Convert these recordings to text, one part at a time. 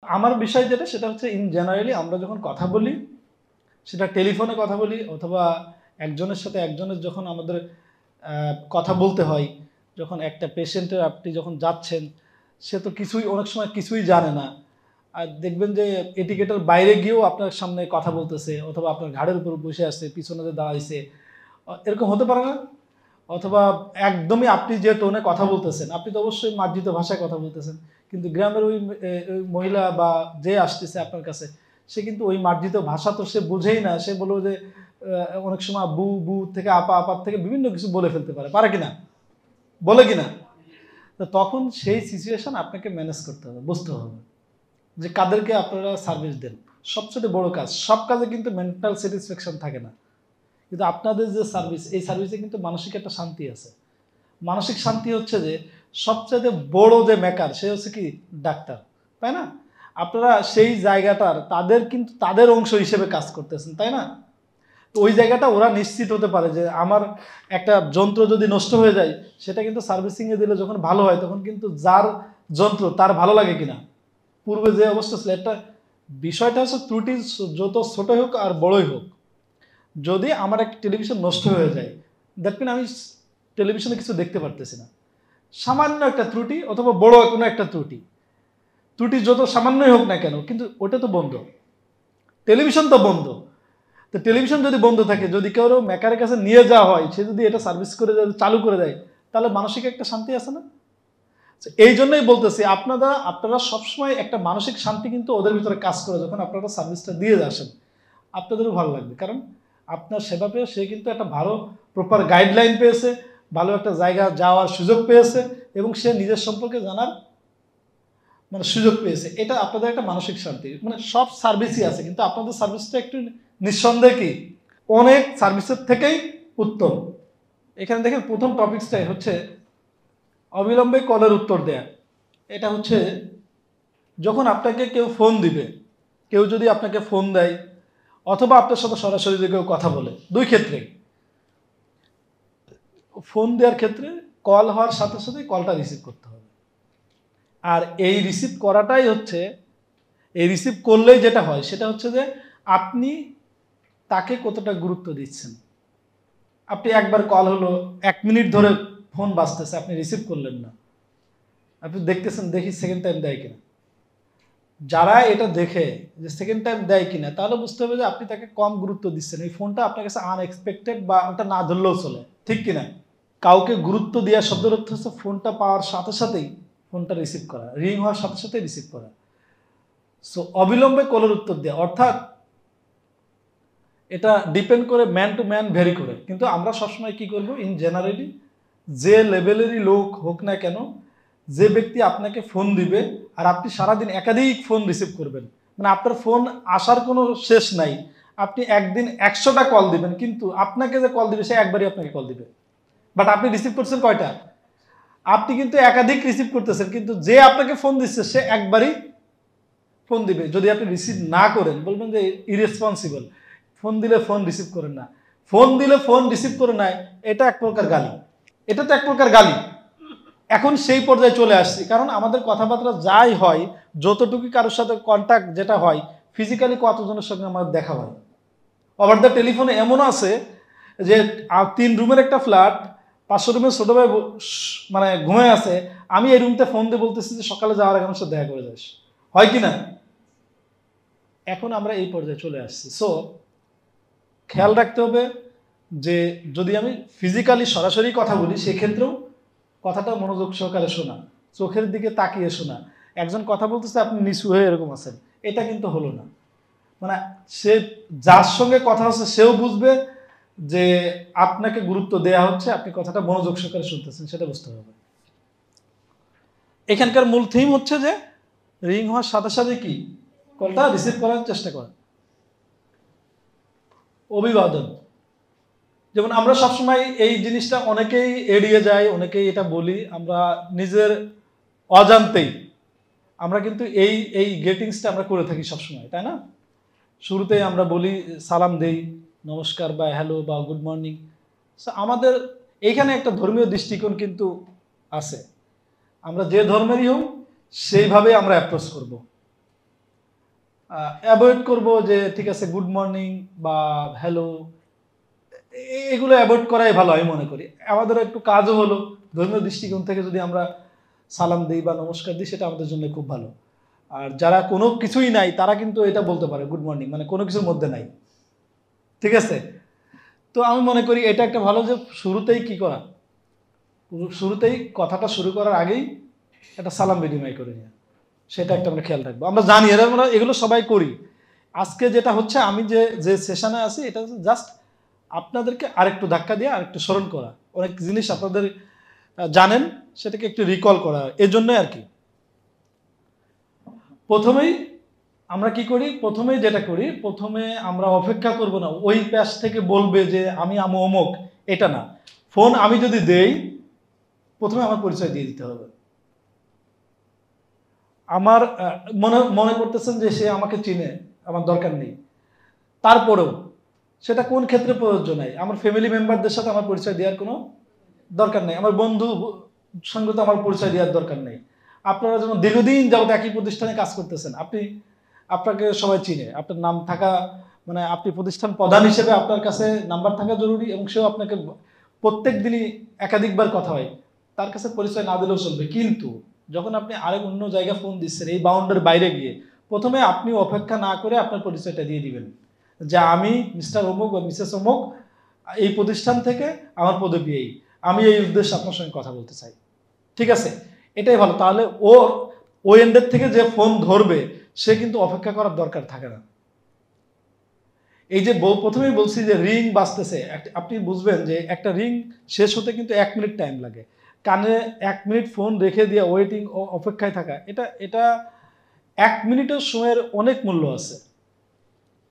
আমার বিষয় যেটা সেটা হচ্ছে ইন জেনারেলি আমরা যখন কথা বলি, সেটা টেলিফোনে কথা বলি অথবা একজনের সাথে একজনের যখন আমাদের কথা বলতে হয়, যখন একটা পেশেন্টের আপনি যখন যাচ্ছেন, সে তো অনেক সময় কিছুই জানে না। আর দেখবেন যে এটিকেটের বাইরে গিয়েও আপনার সামনে কথা বলতেছে অথবা আপনার ঘাড়ের উপর বসে আছে, পিছনে দাঁড়াইছে, এরকম হতে পারে না? অথবা একদমই আপনি যে টোনে কথা বলতেছেন, আপনি তো অবশ্যই মার্জিত ভাষায় কথা বলতেছেন, কিন্তু গ্রামের ওই মহিলা বা যে আসতেছে আপনার কাছে, সে কিন্তু ওই মার্জিত ভাষা তো সে বুঝেই না। সে বলবো যে অনেক সময় বু বু থেকে আপা আপার থেকে বিভিন্ন কিছু বলে ফেলতে পারে কিনা, বলে কিনা? তো তখন সেই সিচুয়েশন আপনাকে ম্যানেজ করতে হবে, বুঝতে হবে যে কাদেরকে আপনারা সার্ভিস দেন। সবচেয়ে বড় কাজ, সব কাজে কিন্তু মেন্টাল স্যাটিসফ্যাকশন থাকে না, কিন্তু আপনাদের যে সার্ভিস, এই সার্ভিসে কিন্তু মানসিক একটা শান্তি আছে। মানসিক শান্তি হচ্ছে যে সবচেয়ে বড় যে মেকার সে হচ্ছে কি ডাক্তার, তাই না? আপনারা সেই জায়গাটার তাদের অংশ হিসেবে কাজ করতেছেন, তাই না? তো ওই জায়গাটা ওরা নিশ্চিত হতে পারে যে আমার একটা যন্ত্র যদি নষ্ট হয়ে যায়, সেটা কিন্তু সার্ভিসিংয়ে দিলে যখন ভালো হয়, তখন কিন্তু যার যন্ত্র তার ভালো লাগে কিনা। পূর্বে যে অবস্থা ছিল, একটা বিষয়টা হচ্ছে ত্রুটি যত ছোটই হোক আর বড়ই হোক, যদি আমার একটা টেলিভিশন নষ্ট হয়ে যায়, দ্যাট মিন আমি টেলিভিশনে কিছু দেখতে পারতেছি না। সামান্য একটা ত্রুটি অথবা বড় কোনো একটা ত্রুটি যত সামান্যই হোক না কেন, কিন্তু ওটা তো বন্ধ, টেলিভিশন তো বন্ধ। তো টেলিভিশন যদি বন্ধ থাকে, যদি কেউ মেকারের কাছে নিয়ে যাওয়া হয়, সে যদি এটা সার্ভিস করে চালু করে দেয়, তাহলে মানসিক একটা শান্তি আছে না? এই জন্যই বলতেছি আপনারা সবসময় একটা মানসিক শান্তি কিন্তু ওদের ভিতরে কাজ করে, যখন আপনারা সার্ভিসটা দিয়ে আসেন আপনাদেরও ভালো লাগবে, কারণ আপনার সেবা পেয়ে সে কিন্তু একটা ভালো প্রপার গাইডলাইন পেয়েছে, ভালো একটা জায়গা যাওয়ার সুযোগ পেয়েছে, এবং সে নিজের সম্পর্কে জানার সুযোগ পেয়েছে। এটা আপনাদের একটা মানসিক শান্তি। সব সার্ভিসই আছে, কিন্তু আপনাদের সার্ভিসটা একটু নিঃসন্দেহে কি অনেক সার্ভিসের থেকেই উত্তম। এখানে দেখেন প্রথম টপিকসটাই হচ্ছে অবিলম্বে কলের উত্তর দেয়া। এটা হচ্ছে যখন আপনাকে কেউ ফোন দিবে, কেউ যদি আপনাকে ফোন দেয় অথবা আপনার সাথে সরাসরি যে কেউ কথা বলে, দুই ক্ষেত্রে ফোন দেওয়ার ক্ষেত্রে কল হওয়ার সাথে সাথে কলটা রিসিভ করতে হবে। আর এই রিসিভ করাটাই হচ্ছে, এই রিসিভ করলেই যেটা হয় সেটা হচ্ছে যে আপনি তাকে কতটা গুরুত্ব দিচ্ছেন। আপনি একবার কল হলো, 1 মিনিট ধরে ফোন বাজতেছে, আপনি রিসিভ করলেন না, আপনি দেখতেছেন দেখি সেকেন্ড টাইম দেয় কিনা। যারা এটা দেখে যে সেকেন্ড টাইম দেয় কিনা, তাহলে বুঝতে হবে যে আপনি তাকে কম গুরুত্ব দিচ্ছেন, এই ফোনটা আপনার কাছে আনএক্সপেক্টেড বা ওটা না ধরলেও চলে, ঠিক কিনা? কাউকে গুরুত্ব দেওয়া শব্দের অর্থ হচ্ছে ফোনটা পাওয়ার সাথে সাথেই ফোনটা রিসিভ করা, রিং হওয়ার সাথে সাথে রিসিভ করা। সো অবিলম্বে কলের উত্তর দেওয়া, অর্থাৎ এটা ডিপেন্ড করে ম্যান টু ম্যান ভ্যারি করে, কিন্তু আমরা সবসময় কি করব, ইন জেনারেলি যে লেভেলেরই লোক হোক না কেন, যে ব্যক্তি আপনাকে ফোন দিবে আর আপনি সারাদিন একাধিক ফোন রিসিভ করবেন, আপনার ফোন আসার কোনো শেষ নাই, আপনি একদিন 100টা কল দিবেন, কিন্তু আপনাকে যে কল দিবে সে একবারই আপনাকে কল দিবে, বাট আপনি রিসিভ করছেন কয়টা? আপনি কিন্তু একাধিক রিসিভ করতেছেন, কিন্তু যে আপনাকে ফোন দিচ্ছে সে একবারই ফোন দিবে। যদি আপনি রিসিভ না করেন, বলবেন যে ইরেসপন্সিবল, ফোন দিলে ফোন রিসিভ করেন না, ফোন দিলে ফোন রিসিভ করে নাই, এটা এক প্রকার গালি, এটা তো এক প্রকার গালি। এখন সেই পর্যায়ে চলে আসছি, কারণ আমাদের কথাবার্তা যাই হয়, যতটুকু কারোর সাথে কন্ট্যাক্ট যেটা হয়, ফিজিক্যালি কতজনের সঙ্গে আমাদের দেখা হয়। ওভার দ্য টেলিফোনে এমন আছে যে 3 রুমের একটা ফ্ল্যাট, 500 রুমের ছোট ভাই ঘুমিয়ে আছে, আমি এই রুমতে ফোন দিয়ে বলতেছি যে সকালে যাওয়ার আগে আমার সাথে দেখা করে যাস, হয় কি না? এখন আমরা এই পর্যায়ে চলে আসছি। সো খেয়াল রাখতে হবে যে যদি আমি ফিজিক্যালি সরাসরি কথা বলি, সেক্ষেত্রেও কথাটা মনোযোগ সহকারে শোনা, চোখের দিকে তাকিয়ে শোনা। একজন কথা বলতেছে, আপনি নিচু হয়ে এরকম আছেন, এটা কিন্তু হলো না। সে যার সঙ্গে কথা হচ্ছে সেও বুঝবে যে আপনাকে গুরুত্ব দেয়া হচ্ছে, আপনি কথাটা মনোযোগ সহকারে শুনতেছেন, সেটা বুঝতে হবে। এখানকার মূল থিম হচ্ছে যে রিং হওয়ার সাথে সাথে কি কলটা রিসিভ করার চেষ্টা করা। অভিবাদন, যেমন আমরা সবসময় এই জিনিসটা অনেকেই এড়িয়ে যায়, অনেকেই এটা বলি, আমরা নিজের অজান্তেই আমরা কিন্তু এই গ্রিটিংসটা আমরা করে থাকি সবসময়, তাই না? শুরুতেই আমরা বলি, সালাম দেই, নমস্কার বা হ্যালো বা গুড মর্নিং। আমাদের এইখানে একটা ধর্মীয় দৃষ্টিকোণ কিন্তু আছে, আমরা যে ধর্মেরই হোক সেইভাবে আমরা অ্যাপ্রোচ করব। অ্যাভয়েড করব যে ঠিক আছে গুড মর্নিং বা হ্যালো, এগুলো অ্যাভয়েড করাই ভালো আমি মনে করি। আমাদের একটু কাজও হলো, ধর্মীয় দৃষ্টিকোণ থেকে যদি আমরা সালাম দিই বা নমস্কার দিই সেটা আমাদের জন্য খুব ভালো। আর যারা কোনো কিছুই নাই তারা কিন্তু এটা বলতে পারে গুড মর্নিং, মানে কোনো কিছুর মধ্যে নাই, ঠিক আছে। তো আমি মনে করি এটা একটা ভালো যে শুরুতেই কি করা, শুরুতেই কথাটা শুরু করার আগেই একটা সালাম বিনিময় করে নেওয়া, সেটা একটা আমরা খেয়াল রাখবো। আমরা জানি আমরা এগুলো সবাই করি। আজকে যেটা হচ্ছে আমি যে যে সেশনে আছি এটা জাস্ট আপনাদেরকে আরেকটু ধাক্কা দিয়ে আরেকটু স্মরণ করা, অনেক জিনিস আপনাদের জানেন সেটাকে একটু রিকল করা, এজন্যই আর কি। প্রথমেই আমরা কি করি, প্রথমেই যেটা করি, প্রথমে আমরা অপেক্ষা করব না ওই প্যাচ থেকে বলবে যে আমি অমুক, এটা না। ফোন আমি যদি দেই প্রথমে আমার পরিচয় দিয়ে দিতে হবে। আমার মনে মনে করতেছেন যে সে আমাকে চিনে, আমার দরকার নেই, তারপরেও সেটা কোন ক্ষেত্রে প্রযোজ্য নাই, আমার ফ্যামিলি মেম্বারদের সাথে আমার পরিচয় দেওয়ার কোনো দরকার নেই, আমার বন্ধু সঙ্গে তো আমার পরিচয় দেওয়ার দরকার নেই। আপনারা যখন দীর্ঘদিন যাবত একই প্রতিষ্ঠানে কাজ করতেছেন, আপনাকে সবাই চিনে, আপনার নাম থাকা মানে আপনি প্রতিষ্ঠান প্রধান হিসেবে আপনার কাছে নাম্বার থাকা জরুরি, এবং সেও আপনাকে প্রত্যেক দিনই একাধিকবার কথা হয়, তার কাছে পরিচয় না দিলেও চলবে। কিন্তু যখন আপনি আরেক অন্য জায়গায় ফোন দিচ্ছেন এই বাউন্ডারির বাইরে গিয়ে, প্রথমে আপনি অপেক্ষা না করে আপনার পরিচয়টা দিয়ে দিবেন যে আমি মিস্টার অমুক বা মিসেস অমুক, এই প্রতিষ্ঠান থেকে আমার পদবি এই, আমি এই উদ্দেশ্যে আপনার সঙ্গে কথা বলতে চাই, ঠিক আছে। এটাই ভালো। তাহলে ওই এন্ডের থেকে যে ফোন ধরবে সে কিন্তু অপেক্ষা করার দরকার থাকে না। এই যে প্রথমেই বলছি যে রিং বাজতেছে, আপনি বুঝবেন যে একটা রিং শেষ হতে কিন্তু 1 মিনিট টাইম লাগে। কানে 1 মিনিট ফোন রেখে দিয়ে ওয়েটিং ও অপেক্ষায় থাকা, এটা 1 মিনিটের সময়ের অনেক মূল্য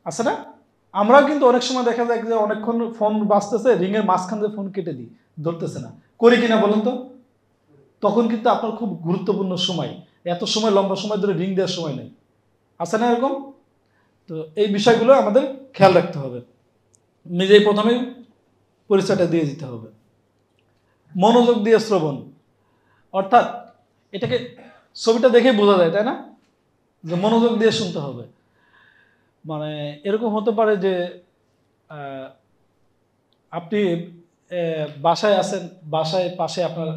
আছে না? আমরাও কিন্তু অনেক সময় দেখা যায় যে অনেকক্ষণ ফোন বাজতেছে, রিংয়ের মাঝখান দিয়ে ফোন কেটে দিই, ধরতেছে না, করি কিনা বলেন তো? তখন কিন্তু আপনার খুব গুরুত্বপূর্ণ সময়, এত সময় লম্বা সময় ধরে রিং দেওয়ার সময় নেই, আছে না এরকম? তো এই বিষয়গুলো আমাদের খেয়াল রাখতে হবে, নিজেই প্রথমেই পরিচয়টা দিয়ে দিতে হবে। মনোযোগ দিয়ে শ্রবণ, অর্থাৎ এটাকে ছবিটা দেখে বোঝা যায়, তাই না, যে মনোযোগ দিয়ে শুনতে হবে। মানে এরকম হতে পারে যে আপনি বাসায় আছেন, বাসায় পাশে আপনার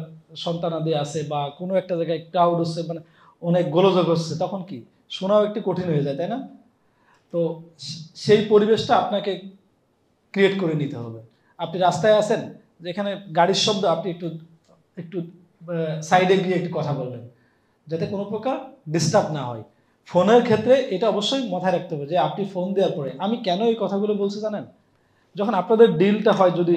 সন্তানাদি আছে বা কোনো একটা জায়গায় ক্রাউড হচ্ছে, মানে অনেক গোলযোগ হচ্ছে, তখন কি শোনাও একটু কঠিন হয়ে যায়, তাই না? তো সেই পরিবেশটা আপনাকে ক্রিয়েট করে নিতে হবে। আপনি রাস্তায় আছেন, যেখানে গাড়ির শব্দ, আপনি একটু একটু সাইডে গিয়ে একটু কথা বলবেন, যাতে কোনো প্রকার ডিস্টার্ব না হয়। ফোনের ক্ষেত্রে এটা অবশ্যই মাথায় রাখতে হবে যে আপনি ফোন দেওয়ার পরে, আমি কেন এই কথাগুলো বলছি জানেন, যখন আপনাদের ডিলটা হয়, যদি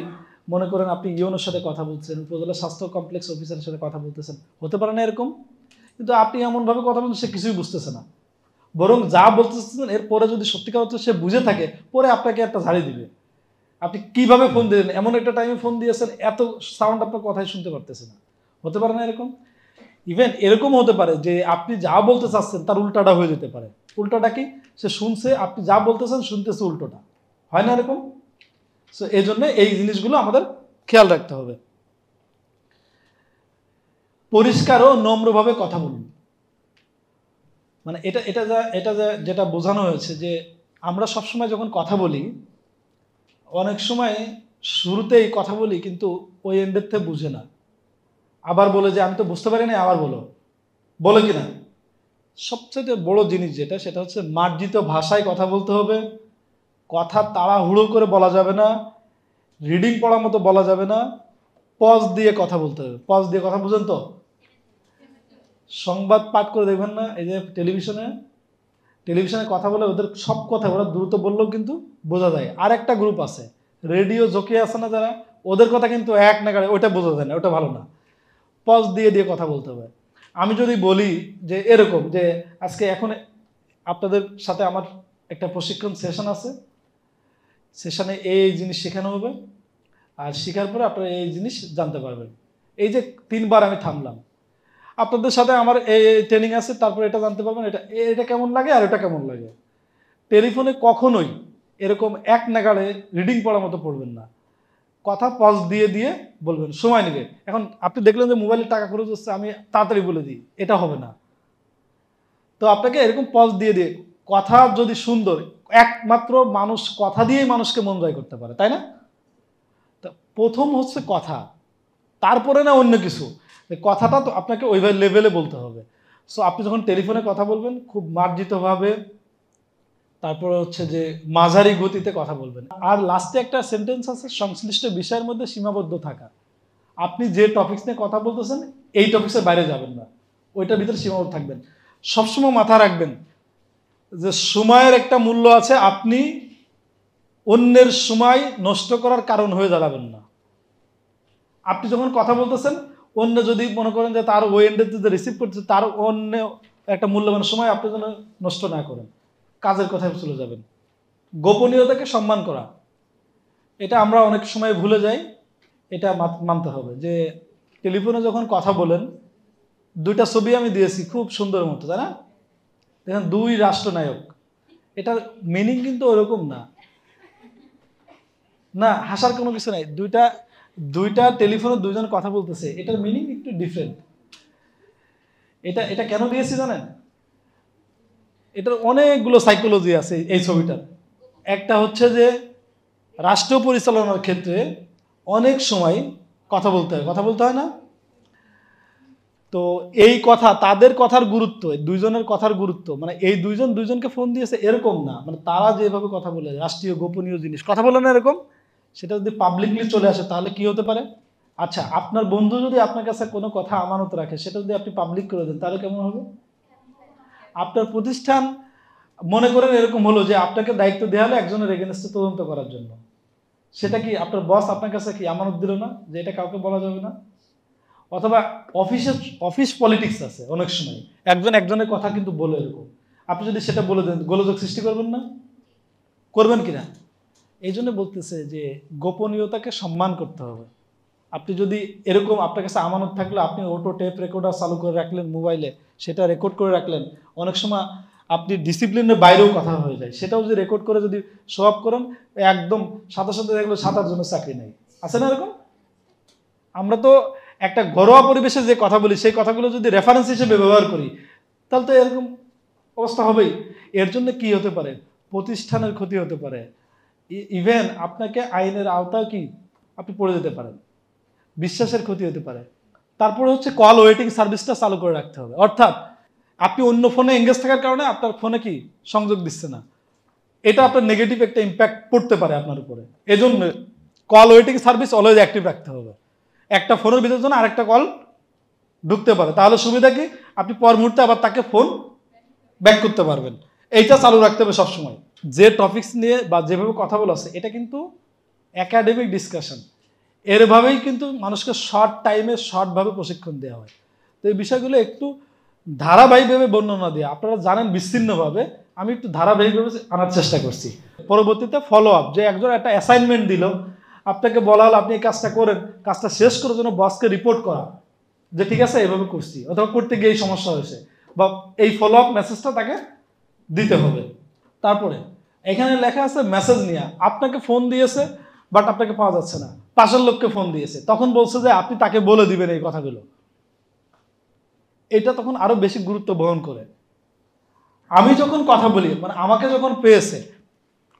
মনে করেন আপনি ইউনোর সাথে কথা বলছেন, উপজেলা স্বাস্থ্য কমপ্লেক্স অফিসারের সাথে কথা বলতেছেন, হতে পারে না এরকম, কিন্তু আপনি এমনভাবে কথা বলছেন সে কিছুই বুঝতেছে না, বরং যা বলতেছেন এরপরে যদি সত্যিকার অর্থে সে বুঝে থাকে, পরে আপনাকে একটা ঝাড়ি দিবে। আপনি কিভাবে ফোন দিলেন, এমন একটা টাইমে ফোন দিয়েছেন, এত সাউন্ড আপনার কথাই শুনতে পারতেছে না, হতে পারে না এরকম? ইভেন এরকম হতে পারে যে আপনি যা বলতে চাচ্ছেন তার উল্টাটা হয়ে যেতে পারে। উল্টাটা কি, সে শুনছে, আপনি যা বলতেছেন শুনতেছে উল্টোটা, হয় না এরকম? সো এই জন্য এই জিনিসগুলো আমাদের খেয়াল রাখতে হবে। পরিষ্কার ও নম্রভাবে কথা বলুন, মানে এটা যেটা বোঝানো হয়েছে যে আমরা সবসময় যখন কথা বলি, অনেক সময় শুরুতেই কথা বলি কিন্তু ওই এন্ডের থেকে বুঝে না, আবার বলে যে আমি তো বুঝতে পারি না, আবার বলে কিনা। সবচেয়ে বড় জিনিস যেটা, সেটা হচ্ছে মার্জিত ভাষায় কথা বলতে হবে, কথা তাড়াহুড়ো করে বলা যাবে না, রিডিং পড়ার মতো বলা যাবে না, পজ দিয়ে কথা বলতে হবে। পজ দিয়ে কথা বুঝেন তো? সংবাদ পাঠ করে দেখবেন না, এই যে টেলিভিশনে কথা বলে ওদের সব কথা ওরা দ্রুত বললেও কিন্তু বোঝা যায়। আর একটা গ্রুপ আছে রেডিও জকি আছে না যারা, ওদের কথা কিন্তু এক নাগাড়ে, ওইটা বোঝা যায় না, ওটা ভালো না। পজ দিয়ে দিয়ে কথা বলতে হবে। আমি যদি বলি যে এরকম যে আজকে এখন আপনাদের সাথে আমার একটা প্রশিক্ষণ সেশন আছে, সেশনে এই জিনিস শেখানো হবে, আর শেখার পরে আপনারা এই জিনিস জানতে পারবেন। এই যে 3বার আমি থামলাম, আপনাদের সাথে আমার এই ট্রেনিং আছে, তারপরে এটা জানতে পারবেন এটা কেমন লাগে আর এটা কেমন লাগে। টেলিফোনে কখনোই এরকম এক নাগাড়ে রিডিং পড়ার মতো পড়বেন না, কথা পজ দিয়ে দিয়ে বলবেন, সময় নেবে। এখন আপনি দেখলেন যে মোবাইলে টাকা খরচ হচ্ছে, আমি তাড়াতাড়ি বলে দিই, এটা হবে না। তো আপনাকে এরকম পজ দিয়ে দিয়ে কথা যদি সুন্দর, একমাত্র মানুষ কথা দিয়েই মানুষকে মন জয় করতে পারে, তাই না? তা প্রথম হচ্ছে কথা, তারপরে না অন্য কিছু। কথাটা তো আপনাকে ওই লেভেলে বলতে হবে। সো আপনি যখন টেলিফোনে কথা বলবেন খুব মার্জিতভাবে, তারপরে হচ্ছে যে মাঝারি গতিতে কথা বলবেন। আর লাস্টে একটা সেন্টেন্স আছে, সংশ্লিষ্ট বিষয়ের মধ্যে সীমাবদ্ধ থাকা। আপনি যে টপিকস নিয়ে কথা বলতেছেন এই টপিক্সের বাইরে যাবেন না, ওইটার ভিতরে সীমাবদ্ধ থাকবেন। সবসময় মাথায় রাখবেন যে সময়ের একটা মূল্য আছে, আপনি অন্যের সময় নষ্ট করার কারণ হয়ে দাঁড়াবেন না। আপনি যখন কথা বলতেছেন, অন্য যদি মনে করেন যে তার ওই এন্ডে যে রিসিভ করতেছে তার অন্য একটা মূল্যবান সময় আপনি যেন নষ্ট না করেন, কাজের কথায় চলে যাবেন। গোপনীয়তাকে সম্মান করা, এটা আমরা অনেক সময় ভুলে যাই। এটা মানতে হবে যে টেলিফোনে যখন কথা বলেন, দুইটা ছবি আমি দিয়েছি খুব সুন্দর মতো, তাই না? দেখেন দুই রাষ্ট্রনায়ক, এটার মিনিং কিন্তু ওরকম না, না হাসার কোনো কিছু নাই। দুইটা টেলিফোনে দুইজন কথা বলতেছে, এটার মিনিং একটু ডিফারেন্ট। এটা কেন দিয়েছি জানেন? এটার অনেকগুলো সাইকোলজি আছে এই ছবিটার। একটা হচ্ছে যে রাষ্ট্র পরিচালনার ক্ষেত্রে অনেক সময় কথা বলতে হয় না? তো এই কথা, তাদের কথার গুরুত্ব, দুইজনের কথার গুরুত্ব, মানে এই দুইজনকে ফোন দিয়েছে এরকম না, মানে তারা যেভাবে কথা বলে, রাষ্ট্রীয় গোপনীয় জিনিস কথা বলে না এরকম, সেটা যদি পাবলিকলি চলে আসে তাহলে কি হতে পারে? আচ্ছা, আপনার বন্ধু যদি আপনার কাছে কোনো কথা আমানত রাখে, সেটা যদি আপনি পাবলিক করে দেন তাহলে কেমন হবে? আপনার প্রতিষ্ঠান মনে করেন এরকম হলো যে আপনাকে দায়িত্ব দেওয়া হলো একজনের এগেনস্টে তদন্ত করার জন্য, সেটা কি আপনার বস আপনার কাছে কি আমানত দিল না যে এটা কাউকে বলা যাবে না? অথবা অফিস পলিটিক্স আছে, অনেক সময় একজনের কথা কিন্তু বলে এরকম, আপনি যদি সেটা বলে দেন গোলযোগ সৃষ্টি করবেন না? করবেন কিনা? এই জন্য বলতেছে যে গোপনীয়তাকে সম্মান করতে হবে। আপনি যদি এরকম আপনার কাছে আমানত থাকলে আপনি অটো টেপ রেকর্ডার চালু করে রাখলেন মোবাইলে, সেটা রেকর্ড করে রাখলেন, অনেক সময় আপনি ডিসিপ্লিনের বাইরেও কথা হয়ে যায়, সেটাও যদি রেকর্ড করে যদি শো আপ করেন, একদম সাথে সাথে দেখলো 7-8 জনের চাকরি নেই, আছে না এরকম? আমরা তো একটা ঘরোয়া পরিবেশে যে কথা বলি সেই কথাগুলো যদি রেফারেন্স হিসেবে ব্যবহার করি তাহলে তো এরকম অবস্থা হবেই। এর জন্য কি হতে পারে? প্রতিষ্ঠানের ক্ষতি হতে পারে, ইভেন আপনাকে আইনের আওতায় কি আপনি পড়ে যেতে পারেন, বিশ্বাসের ক্ষতি হতে পারে। তারপরে হচ্ছে কল ওয়েটিং সার্ভিসটা চালু করে রাখতে হবে, অর্থাৎ আপনি অন্য ফোনে এঙ্গেজ থাকার কারণে আপনার ফোনে কি সংযোগ দিচ্ছে না, এটা আপনার নেগেটিভ একটা ইম্প্যাক্ট পড়তে পারে আপনার উপরে। এজন্য call waiting service always active রাখতে হবে। একটা ফোনের ভিতর জন্য আরেকটা কল ঢুকতে পারে, তাহলে সুবিধা কি, আপনি পর মুহূর্তে আবার তাকে ফোন ব্যাক করতে পারবেন। এইটা চালু রাখতে হবে সবসময়। যে টপিকস নিয়ে বা যেভাবে কথা বলা আছে এটা কিন্তু একাডেমিক ডিসকাশন, এরভাবেই কিন্তু মানুষকে শর্ট টাইমে শর্টভাবে প্রশিক্ষণ দেওয়া হয়। তো এই বিষয়গুলো একটু ধারাবাহিকভাবে বর্ণনা দিয়ে, আপনারা জানেন বিচ্ছিন্নভাবে, আমি একটু ধারাবাহিকভাবে আনার চেষ্টা করছি। পরবর্তীতে ফলো আপ, যে একজন একটা অ্যাসাইনমেন্ট দিল, আপনাকে বলা হলো আপনি এই কাজটা করেন, কাজটা শেষ করার জন্য বসকে রিপোর্ট করা যে ঠিক আছে এভাবে করছি, অথবা করতে গিয়ে এই সমস্যা হয়েছে, বা এই ফলো আপ মেসেজটা তাকে দিতে হবে। তারপরে এখানে লেখা আছে মেসেজ নিয়ে, আপনাকে ফোন দিয়েছে বাট আপনাকে পাওয়া যাচ্ছে না, পাশের লোককে ফোন দিয়েছে, তখন বলছে যে আপনি তাকে বলে দিবেন এই কথাগুলো। এটা তখন আরো বেশি গুরুত্ব বহন করে। আমি যখন কথা বলি, মানে আমাকে যখন পেয়েছে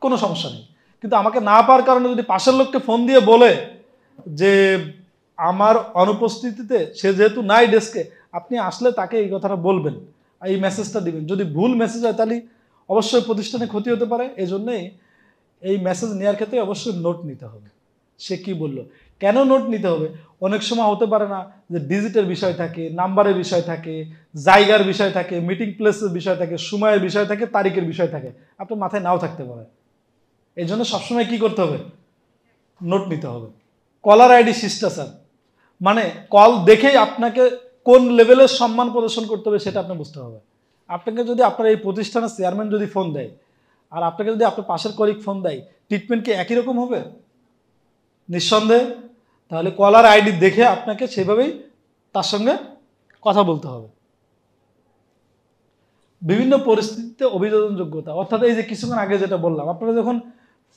কোনো সমস্যা নেই, কিন্তু আমাকে না পাওয়ার কারণে যদি পাশের লোককে ফোন দিয়ে বলে যে আমার অনুপস্থিতিতে সে যেহেতু নাই ডেস্কে, আপনি আসলে তাকে এই কথাটা বলবেন, এই মেসেজটা দিবেন, যদি ভুল মেসেজ হয় তাহলে অবশ্যই প্রতিষ্ঠানে ক্ষতি হতে পারে। এই জন্যেই এই মেসেজ নেওয়ার ক্ষেত্রে অবশ্যই নোট নিতে হবে, সে কি বলল। কেন নোট নিতে হবে? অনেক সময় হতে পারে না যে ডিজিটের বিষয় থাকে, নাম্বারের বিষয় থাকে, জায়গার বিষয় থাকে, মিটিং প্লেসের বিষয় থাকে, সময়ের বিষয় থাকে, তারিখের বিষয় থাকে, আপনার মাথায় নাও থাকতে পারে। এই জন্য সবসময় কি করতে হবে? নোট নিতে হবে। কলার আইডি শিষ্টাচার, মানে কল দেখেই আপনাকে কোন লেভেলের সম্মান প্রদর্শন করতে হবে সেটা আপনি বুঝতে হবে। আপনাকে যদি আপনার এই প্রতিষ্ঠানের চেয়ারম্যান যদি ফোন দেয় আর আপনাকে যদি আপনার পাশের কলিগ ফোন দেয়, ট্রিটমেন্ট কি একই রকম হবে? নিঃসন্দেহে। তাহলে কলার আইডি দেখে আপনাকে সেভাবেই তার সঙ্গে কথা বলতে হবে। বিভিন্ন পরিস্থিতিতে অভিযোজন যোগ্যতা, অর্থাৎ এই যে কিছুক্ষণ আগে যেটা বললাম, আপনারা যখন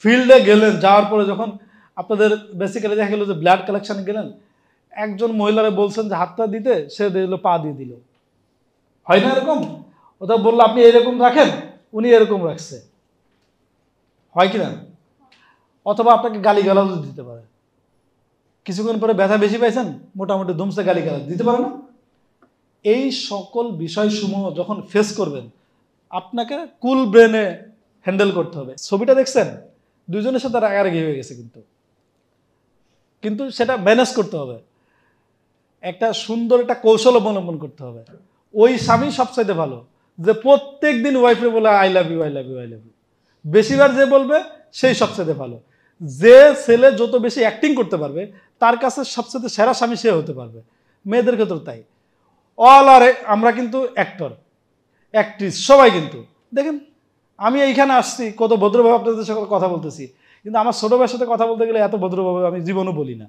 ফিল্ডে গেলেন, যাওয়ার পরে যখন আপনাদের বেসিক্যালি দেখা গেল যে ব্লাড কালেকশনে গেলেন, একজন মহিলারা বলছেন যে হাতটা দিতে, সে দিল পা দিয়ে দিল, হয় না এরকম? অথবা বললো আপনি এরকম রাখেন, উনি এরকম রাখছে, হয় কি না? অথবা আপনাকে গালিগালাজও দিতে পারে, কিছুক্ষণ পরে ব্যথা বেশি পাইছেন, মোটামুটি ধুমসে গালিগালাজ দিতে পারে না? এই সকল বিষয়সমূহ যখন ফেস করবেন, আপনাকে কুল ব্রেনে হ্যান্ডেল করতে হবে। ছবিটা দেখছেন, দুজনের সাথে রাগারাগি হয়ে গেছে, কিন্তু সেটা ম্যানেজ করতে হবে, একটা সুন্দর একটা কৌশল অবলম্বন করতে হবে। ওই স্বামী সবচাইতে ভালো যে প্রত্যেক দিন ওয়াইফে বলে I love you, I love you, I love you. বেশিবার যে বলবে সেই সবচাইতে ভালো। যে ছেলে যত বেশি অ্যাক্টিং করতে পারবে তার কাছে সবচেয়ে সেরা স্বামী সে হতে পারবে। মেয়েদের ক্ষেত্রে তাই। অল আর আমরা কিন্তু অ্যাক্টর, অ্যাক্ট্রেস সবাই। কিন্তু দেখেন, আমি এইখানে আসছি কত ভদ্রভাবে আপনাদের সাথে কথা বলতেছি, কিন্তু আমার ছোট ভাইয়ের সাথে কথা বলতে গেলে এত ভদ্রভাবে আমি জীবনও বলি না,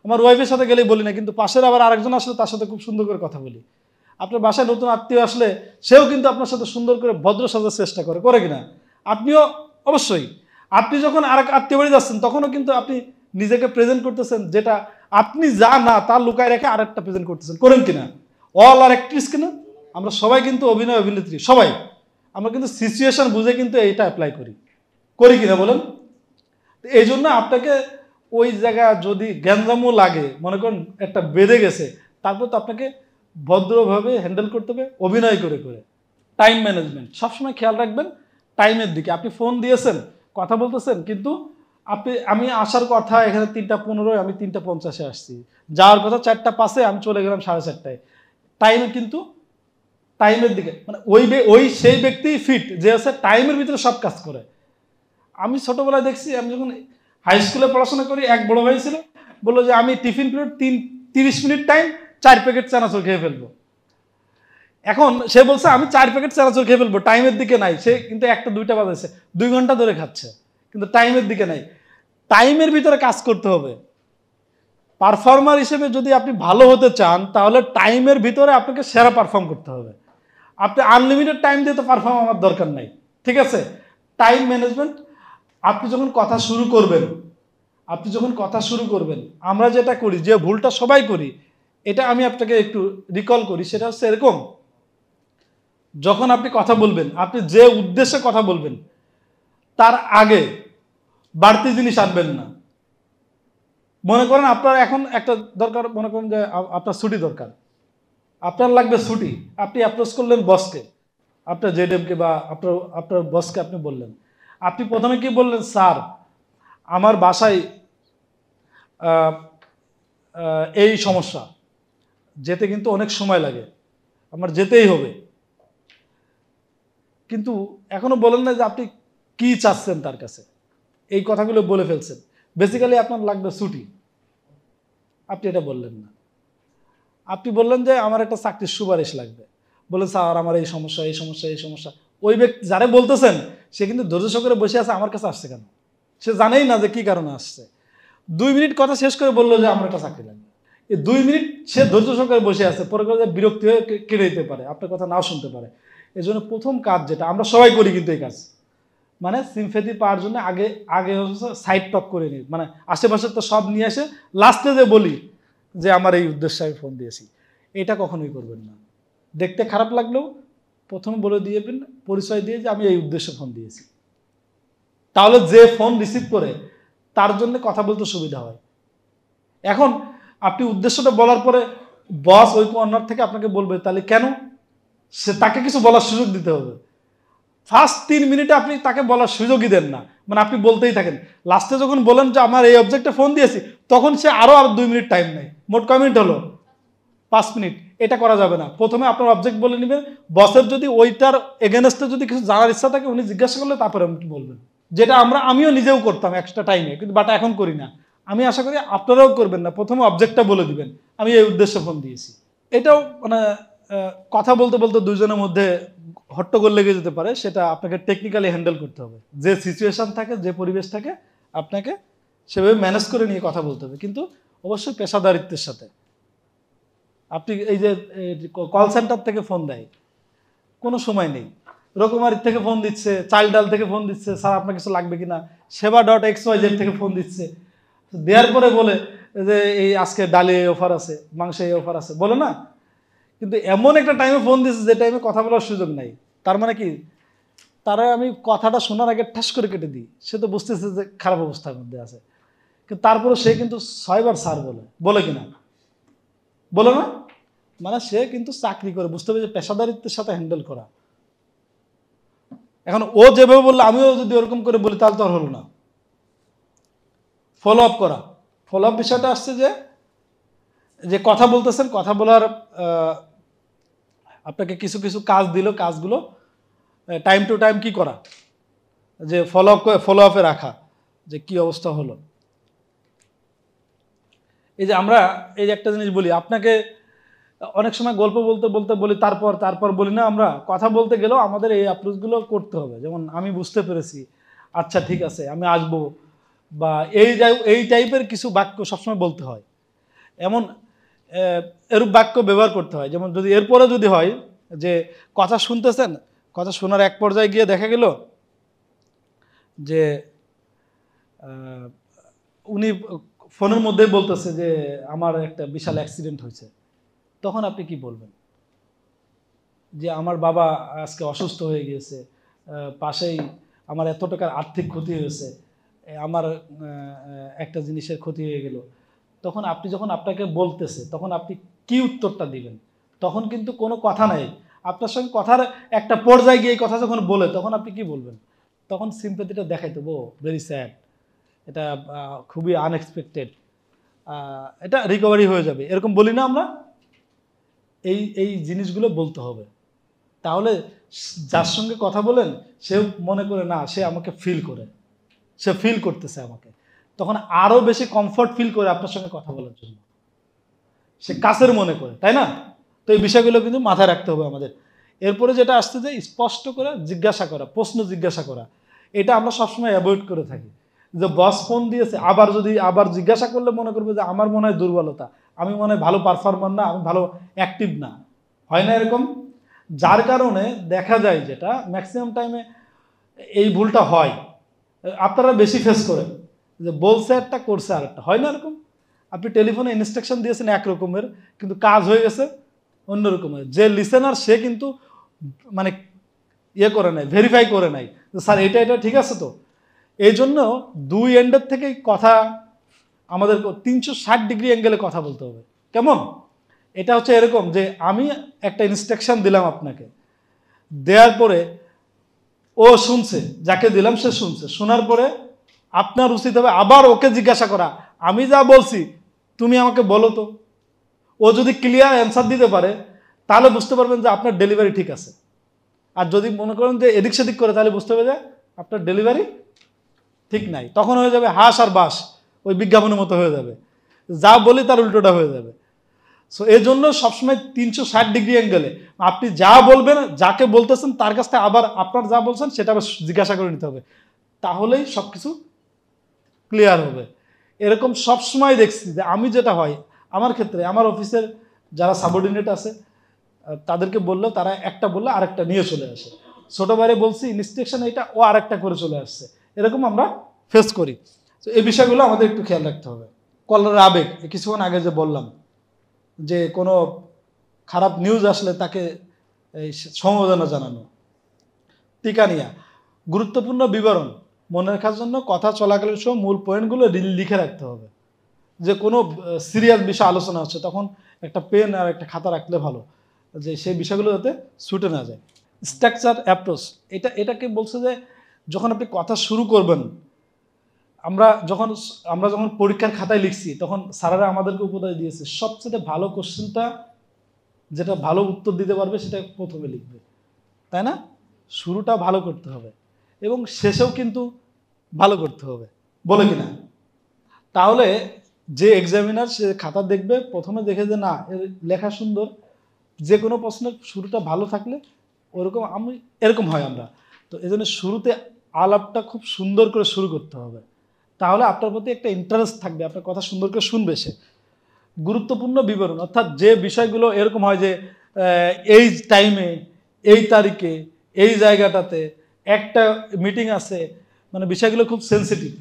আমার ওয়াইফের সাথে গেলেই বলি না। কিন্তু পাশের আবার আরেকজন আসলে তার সাথে খুব সুন্দর করে কথা বলি। আপনার বাসায় নতুন আত্মীয় আসলে সেও কিন্তু আপনার সাথে সুন্দর করে ভদ্র সাজার চেষ্টা করে কিনা? আপনিও অবশ্যই, আপনি যখন আরেক আত্মীয় বাড়ি যাচ্ছেন তখনও কিন্তু আপনি নিজেকে প্রেজেন্ট করতেছেন, যেটা আপনি যা না তার লুকায় রেখে আরেকটা প্রেজেন্ট করতেছেন, করেন কিনা? অল আর অ্যাক্ট্রেস কিনা? আমরা সবাই কিন্তু অভিনয় অভিনেত্রী, সবাই আমরা কিন্তু সিচুয়েশন বুঝে কিন্তু এইটা অ্যাপ্লাই করি কিনা বলেন? এই জন্য আপনাকে ওই জায়গা যদি গ্যাঞ্জামও লাগে, মনে করেন একটা বেঁধে গেছে, তারপর তো আপনাকে ভদ্রভাবে হ্যান্ডেল করতে হবে, অভিনয় করে। টাইম ম্যানেজমেন্ট সবসময় খেয়াল রাখবেন, টাইমের দিকে। আপনি ফোন দিয়েছেন, কথা বলতেছেন, কিন্তু আমি আসার কথা এখানে 3:15, আমি 3:50 আসছি, যাওয়ার কথা 4:05, আমি চলে গেলাম 4:30টায়। টাইমে কিন্তু টাইমের দিকে, মানে ওই সেই ব্যক্তি ফিট যে আছে টাইমের ভিতরে সব কাজ করে। আমি ছোটবেলায় দেখছি, আমি যখন হাই স্কুলে পড়াশোনা করি, এক বড় ভাই ছিল, বললো যে আমি tiffin period 30 minute time 4 packet chanachur খেয়ে ফেলবো। এখন সে বলছে আমি 4 প্যাকেট চানাচুর খেয়ে ফেলবো, টাইমের দিকে নাই। সে কিন্তু 1টা 2টা বাজেছে, 2 ঘন্টা ধরে খাচ্ছে, কিন্তু টাইমের দিকে নাই। টাইমের ভিতরে কাজ করতে হবে। পারফর্মার হিসেবে যদি আপনি ভালো হতে চান, তাহলে টাইমের ভিতরে আপনাকে সেরা পারফর্ম করতে হবে। আপনি আনলিমিটেড টাইম দিয়ে তো পারফর্ম আমার দরকার নাই, ঠিক আছে? Time management. আপনি যখন কথা শুরু করবেন, আমরা যেটা করি, যে ভুলটা সবাই করি, এটা আমি আপনাকে একটু রিকল করি। সেটা হচ্ছে এরকম, যখন আপনি কথা বলবেন, আপনি যে উদ্দেশ্যে কথা বলবেন তার আগে বাড়তি জিনিস আনবেন না। মনে করেন আপনার এখন একটা দরকার, মনে করেন যে আপনার ছুটি দরকার, আপনার লাগবে ছুটি। আপনি অ্যাপ্রোচ করলেন বসকে, আপনার জেডএমকে বা আপনার বসকে আপনি বললেন। আপনি প্রথমে কি বললেন? স্যার, আমার বাসায় এই সমস্যা, যেতে কিন্তু অনেক সময় লাগে, আমার যেতেই হবে। কিন্তু এখনো বলেন না যে আপনি কি চাচ্ছেন তার কাছে। এই কথাগুলো বলে ফেলছেন। বেসিক্যালি আপনার লাগবে ছুটি, আপনি এটা বললেন না। আপনি বললেন যে আমার একটা চাকরির সুপারিশ লাগবে, বললেন স্যার আমার এই সমস্যা, এই সমস্যা, এই সমস্যা। ওই ব্যক্তি যারা বলতেছেন সে কিন্তু ধৈর্য সহকারে বসে আছে, আমার কাছে আসছে কেন? সে জানেই না যে কি কারণে আসছে। 2 মিনিট কথা শেষ করে বললো যে আমার একটা চাকরি লাগবে। এই 2 মিনিট সে ধৈর্য সহকারে বসে আছে, পরে করে বিরক্তি হয়ে কেটে দিতে পারে, আপনার কথা নাও শুনতে পারে। এই জন্য প্রথম কাজ যেটা আমরা সবাই করি, কিন্তু এই কাজ মানে সিম্প্যাথি পাওয়ার জন্য আগে সাইড টক করে নিই, মানে আশেপাশে তো সব নিয়ে আসে, লাস্টে যে বলি যে আমার এই উদ্দেশ্যে আমি ফোন দিয়েছি। এটা কখনোই করবেন না। দেখতে খারাপ লাগলেও প্রথমে বলে দিয়েবেন, পরিচয় দিয়ে যে আমি এই উদ্দেশ্যে ফোন দিয়েছি। তাহলে যে ফোন রিসিভ করে তার জন্য কথা বলতে সুবিধা হয়। এখন আপনি উদ্দেশ্যটা বলার পরে বস ওই কর্নার থেকে আপনাকে বলবে, তাহলে কেন? সে তাকে কিছু বলার সুযোগ দিতে হবে। ফার্স্ট 3 মিনিটে আপনি তাকে বলার সুযোগই দেন না, মানে আপনি বলতেই থাকেন। লাস্টে যখন বলেন যে আমার এই অবজেক্টে ফোন দিয়েছি, তখন সে আরও 2 মিনিট টাইম নেয়। মোট কয় মিনিট হলো? 5 মিনিট। এটা করা যাবে না। প্রথমে আপনার অবজেক্ট বলে নেবেন। বসের যদি ওইটার এগেনস্টে যদি কিছু জানার ইচ্ছা থাকে, উনি জিজ্ঞাসা করলে তারপরে আপনি বলবেন। যেটা আমিও নিজেও করতাম এক্সট্রা টাইমে, কিন্তু বাট এখন করি না। আমি আশা করি আপনারাও করবেন না। প্রথমে অবজেক্টটা বলে দিবেন, আমি এই উদ্দেশ্যে ফোন দিয়েছি। এটাও মানে কথা বলতে বলতে দুজনের মধ্যে হট্টগোল লেগে যেতে পারে, সেটা আপনাকে টেকনিক্যালি হ্যান্ডেল করতে হবে। যে সিচুয়েশন থাকে, যে পরিবেশ থাকে, আপনাকে সেভাবে ম্যানেজ করে নিয়ে কথা বলতে হবে, কিন্তু অবশ্যই পেশাদারিত্বের সাথে। আপনি এই যে কল সেন্টার থেকে ফোন দেয়, কোনো সময় নেই, রকমারির থেকে ফোন দিচ্ছে, চাল ডাল থেকে ফোন দিচ্ছে, স্যার আপনার কিছু লাগবে কিনা, সেবা.xyz থেকে ফোন দিচ্ছে, দেওয়ার পরে বলে যে এই আজকে ডালে এই অফার আছে, মাংসে এই অফার আছে, বলে না? কিন্তু এমন একটা টাইমে ফোন দিচ্ছে যে টাইমে কথা বলার সুযোগ নাই। তার মানে কি তারা আমি কথাটা শোনার আগে ঠাস করে কেটে দিই, সে তো বুঝতেছে যে খারাপ অবস্থার মধ্যে আছে, কিন্তু তারপরে সে কিন্তু 6বার স্যার বলে কিনা, বলে না? মানে সে কিন্তু চাকরি করে, বুঝতে হবে যে পেশাদারিত্বের সাথে হ্যান্ডেল করা। এখন ও যেভাবে বললো আমিও যদি ওরকম করে বলি তাহলে তো আর হলো না। ফলো আপ করা, ফলো আপ বিষয়টা আসছে যে কথা বলতেছেন, কথা বলার আপনাকে কিছু কিছু কাজ দিল, কাজগুলো টাইম টু টাইম কি করা, যে ফলো আপে রাখা, যে কি অবস্থা হলো। এই যে আমরা এই যে একটা জিনিস বলি, আপনাকে অনেক সময় গল্প বলতে বলতে বলি, তারপর বলি না, আমরা কথা বলতে গেলেও আমাদের এই অ্যাপ্রোচগুলো করতে হবে। যেমন আমি বুঝতে পেরেছি, আচ্ছা ঠিক আছে আমি আসবো, বা এই টাইপের কিছু বাক্য সবসময় বলতে হয়। এমন এরূপ বাক্য ব্যবহার করতে হয়, যেমন যদি এরপরে যদি হয় যে কথা শুনতেছেন, কথা শোনার এক পর্যায়ে গিয়ে দেখা গেল যে উনি ফোনের মধ্যেই বলতেছে যে আমার একটা বিশাল অ্যাক্সিডেন্ট হয়েছে, তখন আপনি কি বলবেন? যে আমার বাবা আজকে অসুস্থ হয়ে গিয়েছে, পাশেই আমার এত টাকার আর্থিক ক্ষতি হয়েছে, আমার একটা জিনিসের ক্ষতি হয়ে গেল। তখন আপনি যখন আপনাকে বলতেছে, তখন আপনি কি উত্তরটা দিবেন? তখন কিন্তু কোনো কথা নাই, আপনার সঙ্গে কথার একটা পর্যায়ে গিয়ে এই কথা যখন বলে, তখন আপনি কি বলবেন? তখন সিম্প্যাথিটা দেখাইতে ভেরি স্যাড, এটা খুবই আনএক্সপেক্টেড, এটা রিকভারি হয়ে যাবে, এরকম বলি না আমরা? এই জিনিসগুলো বলতে হবে। তাহলে যার সঙ্গে কথা বলেন সেও মনে করে না, সে আমাকে ফিল করে, সে ফিল করতেছে আমাকে, তখন আরও বেশি কমফর্ট ফিল করে আপনার সঙ্গে কথা বলার জন্য, সে কাছের মনে করে, তাই না? তো এই বিষয়গুলো কিন্তু মাথায় রাখতে হবে আমাদের। এরপরে যেটা আসছে যে স্পষ্ট করে জিজ্ঞাসা করা, প্রশ্ন জিজ্ঞাসা করা, এটা আমরা সবসময় অ্যাভয়েড করে থাকি। যে বস ফোন দিয়েছে, আবার জিজ্ঞাসা করলে মনে করবে যে আমার মনে হয় দুর্বলতা, আমি মনে হয় ভালো পারফর্মার না, আমি ভালো অ্যাক্টিভ না, হয় না এরকম? যার কারণে দেখা যায় যেটা ম্যাক্সিমাম টাইমে এই ভুলটা হয়, আপনারা বেশি ফেস করেন, যে বলছে একটা করছে আরেকটা, হয় না এরকম? আপনি টেলিফোনে ইনস্ট্রাকশন দিয়েছেন এক রকমের, কিন্তু কাজ হয়ে গেছে অন্য রকমের। যে লিসেনার সে কিন্তু মানে করে নাই, ভেরিফাই করে নাই, স্যার এটা ঠিক আছে তো। এই জন্য দুই এন্ডের থেকেই কথা আমাদের 360 ডিগ্রি অ্যাঙ্গেলে কথা বলতে হবে। কেমন? এটা হচ্ছে এরকম যে আমি একটা ইনস্ট্রাকশন দিলাম আপনাকে, দেওয়ার পরে ও শুনছে, যাকে দিলাম সে শুনছে, শোনার পরে আপনার উচিত হবে আবার ওকে জিজ্ঞাসা করা, আমি যা বলছি তুমি আমাকে বলো তো। ও যদি ক্লিয়ার অ্যান্সার দিতে পারে তাহলে বুঝতে পারবেন যে আপনার ডেলিভারি ঠিক আছে। আর যদি মনে করেন যে এদিক সেদিক করে, তাহলে বুঝতে হবে যে আপনার ডেলিভারি ঠিক নাই। তখন হয়ে যাবে হাঁস আর বাস, ওই বিজ্ঞাপনের মতো হয়ে যাবে, যা বলি তার উল্টোটা হয়ে যাবে। সো এই জন্য সবসময় 360 ডিগ্রি অ্যাঙ্গেলে আপনি যা বলবেন, যাকে বলতেছেন তার কাছ থেকে আবার আপনার যা বলছেন সেটা আবার জিজ্ঞাসা করে নিতে হবে, তাহলেই সব কিছু ক্লিয়ার হবে। এরকম সবসময় দেখছি যে আমি যেটা হয় আমার ক্ষেত্রে, আমার অফিসের যারা সাবঅর্ডিনেট আছে তাদেরকে বললেও তারা একটা বললে আরেকটা নিয়ে চলে আসে। ছোটো বাইরে বলছি ইনস্ট্রাকশন এটা, ও আরেকটা করে চলে আসছে, এরকম আমরা ফেস করি। তো এই বিষয়গুলো আমাদের একটু খেয়াল রাখতে হবে। কলার আবেগ, কিছুক্ষণ আগে যে বললাম যে কোনো খারাপ নিউজ আসলে তাকে এই সমবেদনা জানানো। টিকা নিয়া গুরুত্বপূর্ণ বিবরণ মনে রাখার জন্য কথা চলাকালীন সময় মূল পয়েন্টগুলো লিখে রাখতে হবে। যে কোনো সিরিয়াস বিষয় আলোচনা হচ্ছে তখন একটা পেন আর একটা খাতা রাখলে ভালো, যে সেই বিষয়গুলো যাতে ছুটে না যায়। স্ট্রাকচার অ্যাপ্রোচ, এটাকে বলছে যে যখন আপনি কথা শুরু করবেন, আমরা যখন পরীক্ষার খাতায় লিখছি তখন স্যারেরা আমাদেরকে উপদেশ দিয়েছে সবচেয়ে ভালো কোশ্চেনটা, যেটা ভালো উত্তর দিতে পারবে সেটা প্রথমে লিখবে, তাই না? শুরুটা ভালো করতে হবে এবং শেষেও কিন্তু ভালো করতে হবে, বলে কিনা? তাহলে যে এক্সামিনার সে খাতা দেখবে, প্রথমে দেখে যে না এর লেখা সুন্দর, যে কোনো প্রশ্নের শুরুটা ভালো থাকলে ওরকম এরকম হয় আমরা। তো এই জন্য শুরুতে আলাপটা খুব সুন্দর করে শুরু করতে হবে, তাহলে আপনার প্রতি একটা ইন্টারেস্ট থাকবে, আপনার কথা সুন্দর করে শুনবে সে। গুরুত্বপূর্ণ বিবরণ, অর্থাৎ যে বিষয়গুলো এরকম হয় যে এই টাইমে, এই তারিখে, এই জায়গাটাতে একটা মিটিং আছে, মানে বিষয়গুলো খুব সেন্সিটিভ,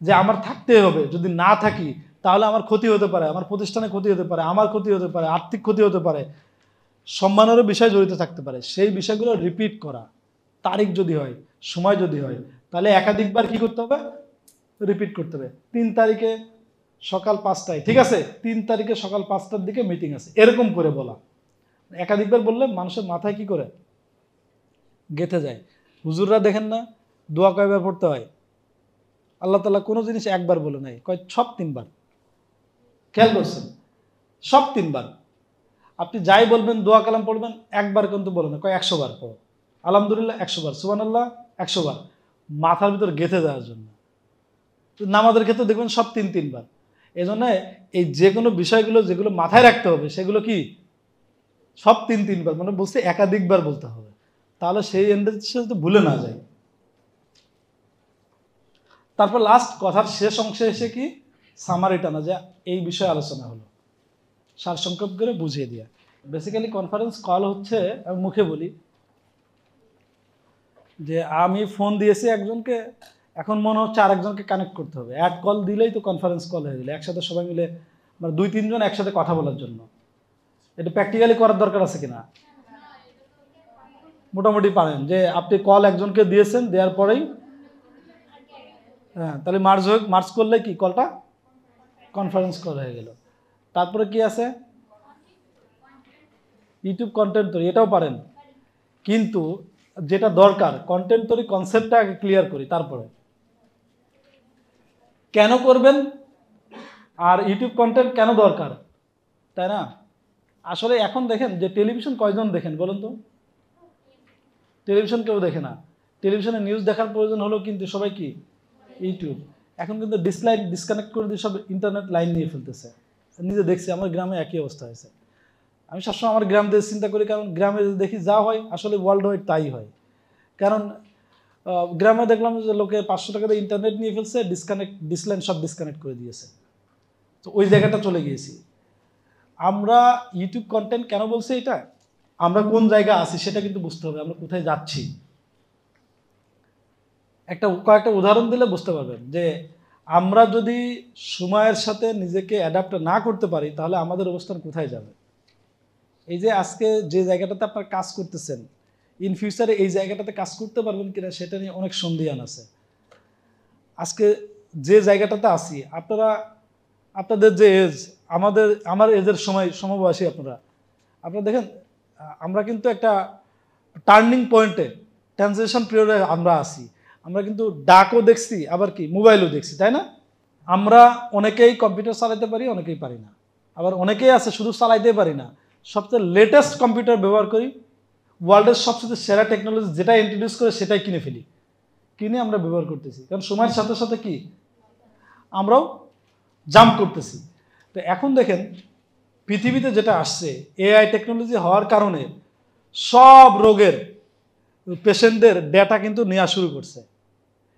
যে আমার থাকতে হবে, যদি না থাকি তাহলে আমার ক্ষতি হতে পারে, আমার প্রতিষ্ঠানে ক্ষতি হতে পারে, আমার ক্ষতি হতে পারে, আর্থিক ক্ষতি হতে পারে, সম্মানেরও বিষয় জড়িত থাকতে পারে, সেই বিষয়গুলো রিপিট করা, তারিখ যদি হয়, সময় যদি হয়, তাহলে একাধিকবার কি করতে হবে, রিপিট করতে হবে। 3 তারিখে সকাল 5টায়, ঠিক আছে, 3 তারিখে সকাল 5টার দিকে মিটিং আছে, এরকম করে বলা। একাধিকবার বললে মানুষের মাথায় কি করে গেঁথে যায়। হুজুররা দেখেন না দোয়া কয়বার পড়তে হয়, আল্লাহ তাআলা কোনো জিনিস একবার বলে নাই, কয় সব 3 বার। খেয়াল করছেন, সব 3 বার। আপনি যাই বলবেন, দোয়া কালাম পড়বেন, একবার কিন্তু বলে না, কয় 100 বার পড়ো, আলহামদুলিল্লাহ 100 বার, সুবহানাল্লাহ 100 বার, মাথার ভিতর গেঁথে যাওয়ার জন্য। নামাজের ক্ষেত্রে দেখবেন সব 3 বার। এই জন্য এই যে কোনো বিষয়গুলো যেগুলো মাথায় রাখতে হবে সেগুলো কি সব 3 বার, মানে বলছে একাধিকবার বলতে হবে, তাহলে সেই এন্ডের তো ভুলে না যায়। তারপর লাস্ট কথার শেষ অংশে এসে কি সামারি টানা, যে এই বিষয়ে আলোচনা হলো, সারসংক্ষেপ করে বুঝিয়ে দেওয়া। বেসিক্যালি কনফারেন্স কল হচ্ছে, আমি মুখে বলি যে আমি ফোন দিয়েছি একজনকে, এখন মনে হচ্ছে আরেকজনকে কানেক্ট করতে হবে, অ্যাড কল দিলেই তো কনফারেন্স কল হয়ে গেলে, একসাথে সবাই মিলে, মানে 2-3 জন একসাথে কথা বলার জন্য। এটা প্র্যাকটিক্যালি করার দরকার আছে কিনা? মোটামুটি পারেন, যে আপনি কল একজনকে দিয়েছেন, দেওয়ার পরেই হ্যাঁ, তাহলে মার্জ করলে কি কলটা কনফারেন্স কল হয়ে গেল। তারপরে কি আছে, ইউটিউব কন্টেন্ট তৈরি, এটাও পারেন, কিন্তু যেটা দরকার কন্টেন্ট তৈরি কনসেপ্টটা আগে ক্লিয়ার করি, তারপরে কেন করবেন আর ইউটিউব কন্টেন্ট কেন দরকার, তাই না? আসলে এখন দেখেন যে টেলিভিশন কয়জন দেখেন বলুন তো? টেলিভিশন কেউ দেখে না। টেলিভিশনে নিউজ দেখার প্রয়োজন হলো কিন্তু সবাই কি ইউটিউব। এখন কিন্তু ডিসকানেক্ট করে দিয়ে সব ইন্টারনেট লাইন নিয়ে ফেলতেছে। নিজে দেখছি, আমার গ্রামে একই অবস্থা হয়েছে। আমি সবসময় আমার গ্রাম দিয়ে চিন্তা করি, কারণ গ্রামে দেখি যা হয় আসলে ওয়ার্ল্ড ওয়াইড তাই হয়। কারণ গ্রামে দেখলাম যে লোকে 500 টাকা দিয়ে ইন্টারনেট নিয়ে ফেলছে, ডিসলাইন সব ডিসকানেক্ট করে দিয়েছে। তো ওই জায়গাটা চলে গিয়েছি আমরা। ইউটিউব কন্টেন্ট কেন বলছি এটা, আমরা কোন জায়গায় আছি সেটা কিন্তু বুঝতে হবে, আমরা কোথায় যাচ্ছি। কয়েকটা উদাহরণ দিলে বুঝতে পারবেন যে আমরা যদি সময়ের সাথে নিজেকে অ্যাডাপ্ট না করতে পারি তাহলে আমাদের অবস্থান কোথায় যাবে। এই যে আজকে যে জায়গাটাতে আপনারা কাজ করতেছেন, ইন ফিউচারে এই জায়গাটাতে কাজ করতে পারবেন কিনা সেটা নিয়ে অনেক সন্দিহান আছে। আজকে যে জায়গাটাতে আছি, আপনাদের যে এজ, আমার এজের সমবয়সী আপনারা দেখেন, আমরা কিন্তু একটা টার্নিং পয়েন্টে, ট্রানজিশন পিরিয়ডে আমরা আছি। আমরা কিন্তু ডাকও দেখছি, আবার কি মোবাইলও দেখছি, তাই না? আমরা অনেকেই কম্পিউটার চালাতে পারি, অনেকেই পারি না, আবার অনেকেই আছে শুধু চালাইতে পারি না, সবচেয়ে লেটেস্ট কম্পিউটার ব্যবহার করি, ওয়ার্ল্ডের সবচেয়ে সেরা টেকনোলজি যেটা ইন্ট্রোডিউস করে সেটাই কিনে ফেলি, কিনে আমরা ব্যবহার করতেছি, কারণ সময়ের সাথে সাথে কি আমরাও জাম্প করতেছি। তো এখন দেখেন পৃথিবীতে যেটা আসছে, এআই টেকনোলজি হওয়ার কারণে সব রোগের পেশেন্টদের ডেটা কিন্তু নেওয়া শুরু করছে।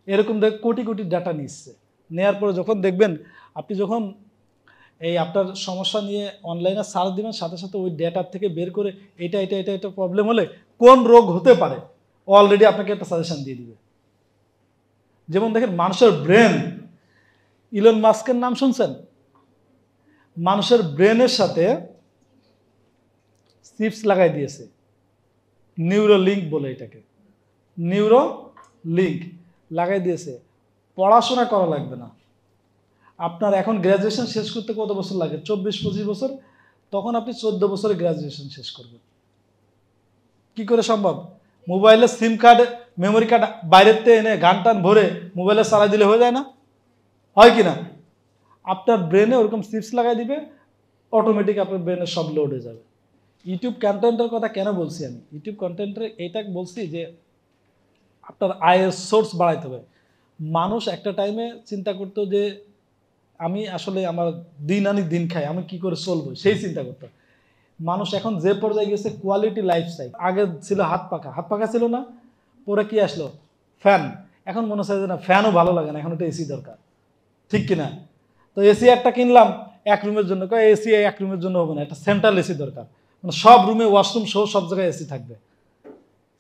এরকম কোটি কোটি ডেটা নিচ্ছে, নেওয়ার পরে যখন দেখবেন, আপনি যখন এই আপনার সমস্যা নিয়ে অনলাইনে সার্চ দিবেন, সাথে সাথে ওই ডেটার থেকে বের করে এটা প্রবলেম হলে কোন রোগ হতে পারে অলরেডি আপনাকে একটা সাজেশন দিয়ে দিবে। যেমন দেখেন মানুষের ব্রেন, ইলন মাস্কের নাম শুনছেন? মানুষের ব্রেনের সাথে চিপস লাগাই দিয়েছে, নিউরো লিঙ্ক বলে এটাকে, নিউরো লিঙ্ক লাগাই দিয়েছে। পড়াশোনা করা লাগবে না আপনার। এখন গ্র্যাজুয়েশন শেষ করতে কত বছর লাগে? 24-25 বছর। তখন আপনি 14 বছরে গ্র্যাজুয়েশন শেষ করবেন। কি করে সম্ভব? মোবাইলের সিম কার্ড, মেমোরি কার্ড বাইরেতে এনে গান টান ভরে মোবাইলে চালাই দিলে হয়ে যায় না? হয় কি না? আপনার ব্রেনে ওরকম চিপস লাগাই দিবে, অটোমেটিক আপনার ব্রেনে সব লোড হয়ে যাবে। ইউটিউব কন্টেন্টের কথা কেন বলছি আমি? ইউটিউব কন্টেন্টের এইটা বলছি যে আপনার আয়ের সোর্স বাড়াইতে হবে। মানুষ একটা টাইমে চিন্তা করতো যে আমি আসলে আমার দিন আনি দিন খাই, আমি কি করে চলবো সেই চিন্তা করতো। মানুষ এখন যে পর্যায়ে গেছে কোয়ালিটি লাইফ চাই। আগে ছিল হাত পাখা ছিল না, পরে কি আসলো? ফ্যান। এখন মনে হচ্ছে যে না, ফ্যানও ভালো লাগে না, এখন একটা এসি দরকার, ঠিক কিনা? তো এসি একটা কিনলাম এক রুমের জন্য, এসি এক রুমের জন্য হবে না, একটা সেন্ট্রাল এসি দরকার, মানে সব রুমে ওয়াশরুম সহ সব জায়গায় এসি থাকবে।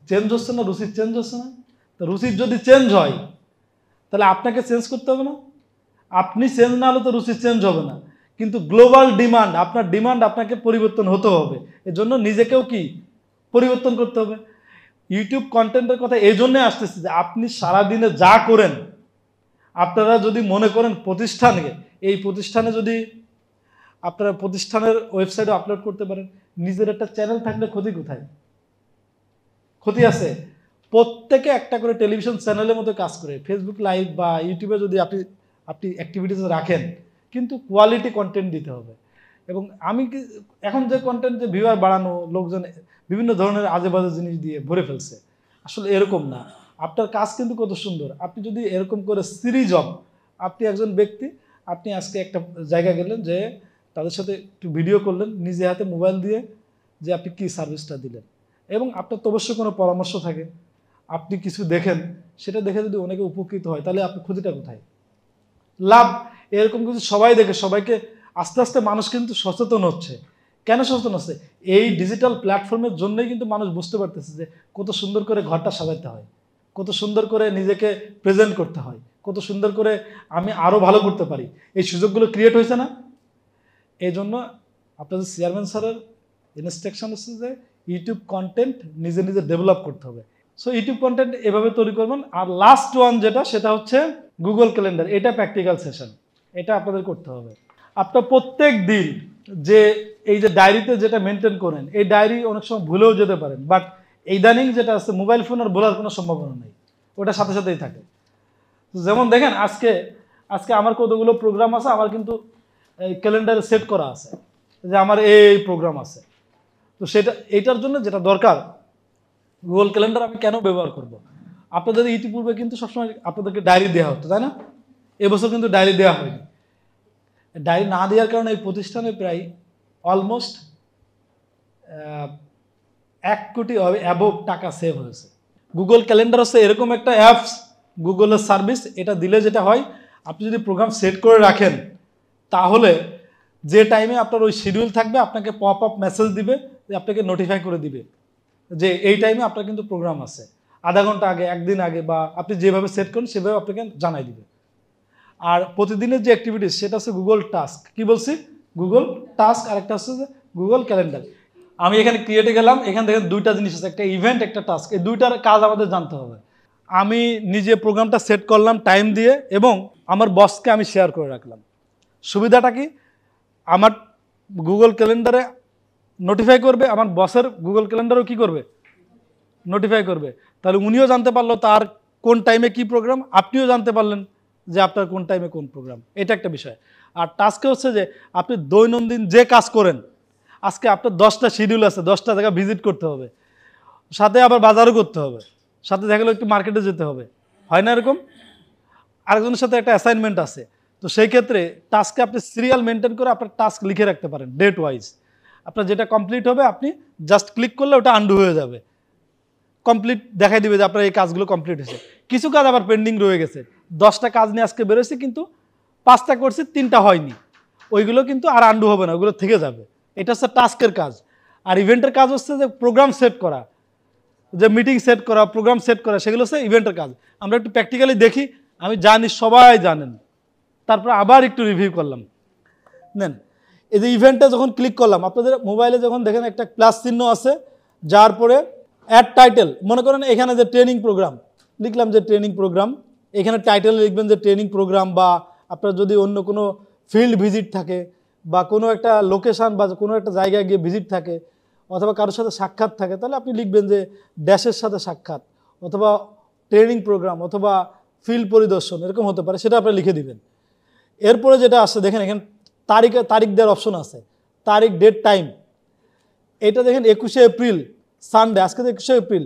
চেঞ্জ হচ্ছে না? রুচির চেঞ্জ হচ্ছে না? তো রুচির যদি চেঞ্জ হয় তাহলে আপনাকে চেঞ্জ করতে হবে না? আপনি চেঞ্জ না হলে তো রুচি চেঞ্জ হবে না। কিন্তু গ্লোবাল ডিমান্ড, আপনার ডিমান্ড আপনাকে পরিবর্তন হতে হবে। এজন্য নিজেকেও কি পরিবর্তন করতে হবে। ইউটিউব কন্টেন্টের কথা এই জন্যই আসতেছে যে আপনি সারাদিনে যা করেন, আপনারা যদি মনে করেন প্রতিষ্ঠানকে, এই প্রতিষ্ঠানে যদি আপনারা প্রতিষ্ঠানের ওয়েবসাইটে আপলোড করতে পারেন, নিজের একটা চ্যানেল থাকলে ক্ষতি কোথায়? ক্ষতি আছে? প্রত্যেকে একটা করে টেলিভিশন চ্যানেলের মতো কাজ করে, ফেসবুক লাইভ বা ইউটিউবে যদি আপনি অ্যাক্টিভিটিস রাখেন, কিন্তু কোয়ালিটি কন্টেন্ট দিতে হবে। এবং এখন যে কন্টেন্ট, যে ভিউয়ার বাড়ানো, লোকজন বিভিন্ন ধরনের আজে বাজে জিনিস দিয়ে ভরে ফেলছে, আসলে এরকম না। আপনার কাজ কিন্তু কত সুন্দর। আপনি যদি এরকম করে সিরিজ অফ, আপনি একজন ব্যক্তি, আপনি আজকে একটা জায়গা গেলেন, যে তাদের সাথে একটু ভিডিও করলেন নিজে হাতে মোবাইল দিয়ে, যে আপনি কী সার্ভিসটা দিলেন, এবং আপনার তো অবশ্যই কোনো পরামর্শ থাকে, আপনি কিছু দেখেন, সেটা দেখে যদি অনেকে উপকৃত হয়, তাহলে আপনার ক্ষতিটা কোথায়? লাভ। এরকম কিছু সবাই দেখে, সবাইকে আস্তে আস্তে মানুষ কিন্তু সচেতন হচ্ছে। কেন সচেতন হচ্ছে? এই ডিজিটাল প্ল্যাটফর্মের জন্যই কিন্তু মানুষ বুঝতে পারতেছে যে কত সুন্দর করে ঘরটা সাজাতে হয়, কত সুন্দর করে নিজেকে প্রেজেন্ট করতে হয়, কত সুন্দর করে আমি আরও ভালো করতে পারি। এই সুযোগগুলো ক্রিয়েট হয়েছে না? এই জন্য আপনাদের চেয়ারম্যান স্যারের ইনস্ট্রাকশন হচ্ছে যে ইউটিউব কন্টেন্ট নিজে নিজে ডেভেলপ করতে হবে। সো ইউটিউব কন্টেন্ট এভাবে তৈরি করবেন। আর লাস্ট ওয়ান যেটা, সেটা হচ্ছে গুগল ক্যালেন্ডার। এটা প্র্যাকটিক্যাল সেশন, এটা আপনাদের করতে হবে। আপনার প্রত্যেক দিন যে এই যে ডায়েরিতে যেটা মেনটেন করেন, এই ডায়েরি অনেক সময় ভুলেও যেতে পারেন, বাট ইদানিং যেটা আছে, মোবাইল ফোন আর ভোলার কোনো সম্ভাবনা নেই, ওটা সাথে সাথেই থাকে। যেমন দেখেন, আজকে আমার কতগুলো প্রোগ্রাম আছে, আমার কিন্তু ক্যালেন্ডারে সেট করা আছে যে আমার এই প্রোগ্রাম আছে। তো এইটার জন্য যেটা দরকার, গুগল ক্যালেন্ডার আমি কেন ব্যবহার করব? আপনাদের ইতিপূর্বে কিন্তু সবসময় আপনাদেরকে ডায়েরি দেওয়া হতো, তাই না? এবছর কিন্তু ডায়েরি দেওয়া হয়নি। ডায়েরি না দেওয়ার কারণে এই প্রতিষ্ঠানে প্রায় অলমোস্ট 1 কোটি অ্যাবভ টাকা সেভ হয়েছে। গুগল ক্যালেন্ডার হচ্ছে এরকম একটা অ্যাপস, গুগলের সার্ভিস। এটা দিলে যেটা হয়, আপনি যদি প্রোগ্রাম সেট করে রাখেন, তাহলে যে টাইমে আপনার ওই শিডিউল থাকবে, আপনাকে পপ আপ মেসেজ দিবে, যে আপনাকে নোটিফাই করে দিবে যে এই টাইমে আপনার কিন্তু প্রোগ্রাম আছে, আধা ঘন্টা আগে, একদিন আগে, বা আপনি যেভাবে সেট করেন সেভাবে আপনাকে জানাই দিবে। আর প্রতিদিনের যে অ্যাক্টিভিটিস, সেটা হচ্ছে গুগল টাস্ক। কি বলছি? গুগল টাস্ক, আর একটা হচ্ছে যে গুগল ক্যালেন্ডার। আমি এখানে ক্রিয়েটে গেলাম, এখান থেকে দুইটা জিনিস আছে, একটা ইভেন্ট, একটা টাস্ক। এই দুইটার কাজ আমাদের জানতে হবে। আমি নিজে প্রোগ্রামটা সেট করলাম টাইম দিয়ে, এবং আমার বসকে আমি শেয়ার করে রাখলাম। সুবিধাটা কি? আমার গুগল ক্যালেন্ডারে নোটিফাই করবে, আমার বসের গুগল ক্যালেন্ডারও কি করবে? নোটিফাই করবে। তাহলে উনিও জানতে পারলো তার কোন টাইমে কি প্রোগ্রাম, আপনিও জানতে পারলেন যে আপনার কোন টাইমে কোন প্রোগ্রাম। এটা একটা বিষয়। আর টাস্কে হচ্ছে যে আপনি দৈনন্দিন যে কাজ করেন, আজকে আপনার 10টা শিডিউল আছে, 10টা জায়গা ভিজিট করতে হবে, সাথে আবার বাজারও করতে হবে, সাথে দেখা গেলো একটু মার্কেটে যেতে হবে, হয় না এরকম? আরেকজনের সাথে একটা অ্যাসাইনমেন্ট আছে। তো সেই ক্ষেত্রে টাস্কে আপনি সিরিয়াল মেনটেন করে আপনার টাস্ক লিখে রাখতে পারেন ডেট ওয়াইজ। আপনার যেটা কমপ্লিট হবে, আপনি জাস্ট ক্লিক করলে ওটা আন্ডু হয়ে যাবে, কমপ্লিট দেখাই দিবে যে আপনার এই কাজগুলো কমপ্লিট হয়েছে। কিছু কাজ আবার পেন্ডিং রয়ে গেছে, 10টা কাজ নিয়ে আজকে বেরোচ্ছে, কিন্তু 5টা করছি, 3টা হয়নি, ওইগুলো কিন্তু আর আন্ডু হবে না, ওইগুলো থেকে যাবে। এটা হচ্ছে টাস্কের কাজ। আর ইভেন্টের কাজ হচ্ছে যে প্রোগ্রাম সেট করা, যে মিটিং সেট করা, প্রোগ্রাম সেট করা, সেগুলো হচ্ছে ইভেন্টের কাজ। আমরা একটু প্র্যাকটিক্যালি দেখি, আমি জানি সবাই জানেন, তারপর আবার একটু রিভিউ করলাম। নেন, এই যে ইভেন্টে যখন ক্লিক করলাম, আপনাদের মোবাইলে যখন দেখেন একটা প্লাস চিহ্ন আছে, যার পরে অ্যাড টাইটেল, মনে করেন এখানে যে ট্রেনিং প্রোগ্রাম লিখলাম, যে ট্রেনিং প্রোগ্রাম, এখানে টাইটেলে লিখবেন যে ট্রেনিং প্রোগ্রাম, বা আপনার যদি অন্য কোনো ফিল্ড ভিজিট থাকে, বা কোনো একটা লোকেশান বা কোনো একটা জায়গায় গিয়ে ভিজিট থাকে, অথবা কারোর সাথে সাক্ষাৎ থাকে, তাহলে আপনি লিখবেন যে ড্যাশের সাথে সাক্ষাৎ, অথবা ট্রেনিং প্রোগ্রাম, অথবা ফিল্ড পরিদর্শন, এরকম হতে পারে, সেটা আপনি লিখে দিবেন। এরপরে যেটা আসছে দেখেন, এখানে তারিখ দেওয়ার অপশন আছে, তারিখ, ডেট, টাইম। এটা দেখেন 21শে এপ্রিল, সানডে, আজকে তো 21শে এপ্রিল।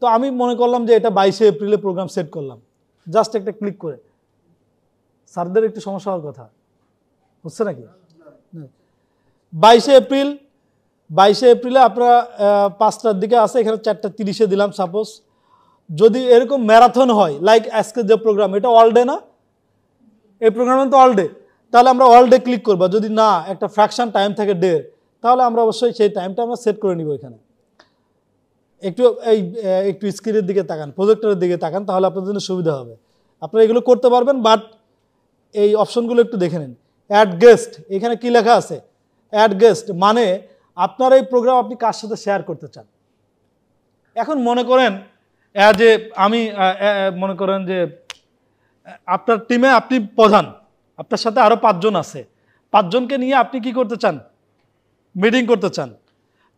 তো আমি মনে করলাম যে এটা 22শে এপ্রিলে প্রোগ্রাম সেট করলাম, জাস্ট একটা ক্লিক করে। স্যারদের একটু সমস্যা হওয়ার কথা হচ্ছে নাকি? 22শে এপ্রিলে আপনারা 5টার দিকে আছে, এখানে 4:30-এ দিলাম সাপোজ। যদি এরকম ম্যারাথন হয়, লাইক আজকে যে প্রোগ্রাম, এটা অল ডে না? এই প্রোগ্রামে তো অল ডে, তাহলে আমরা অল ডে ক্লিক করবো। যদি না একটা ফ্র্যাকশন টাইম থাকে ডে, তাহলে আমরা অবশ্যই সেই টাইমটা আমরা সেট করে নিব। এখানে একটু স্ক্রিনের দিকে তাকান, প্রজেক্টরের দিকে তাকান, তাহলে আপনাদের জন্য সুবিধা হবে। আপনারা এগুলো করতে পারবেন, বাট এই অপশনগুলো একটু দেখে নিন। অ্যাড গেস্ট, এখানে কি লেখা আছে? অ্যাড গেস্ট মানে আপনার এই প্রোগ্রাম আপনি কার সাথে শেয়ার করতে চান। এখন মনে করেন যে আমি মনে করেন যে আপনার টিমে আপনি প্রধান, আপনার সাথে আরও 5 জন আছে, 5 জনকে নিয়ে আপনি কি করতে চান, মিটিং করতে চান,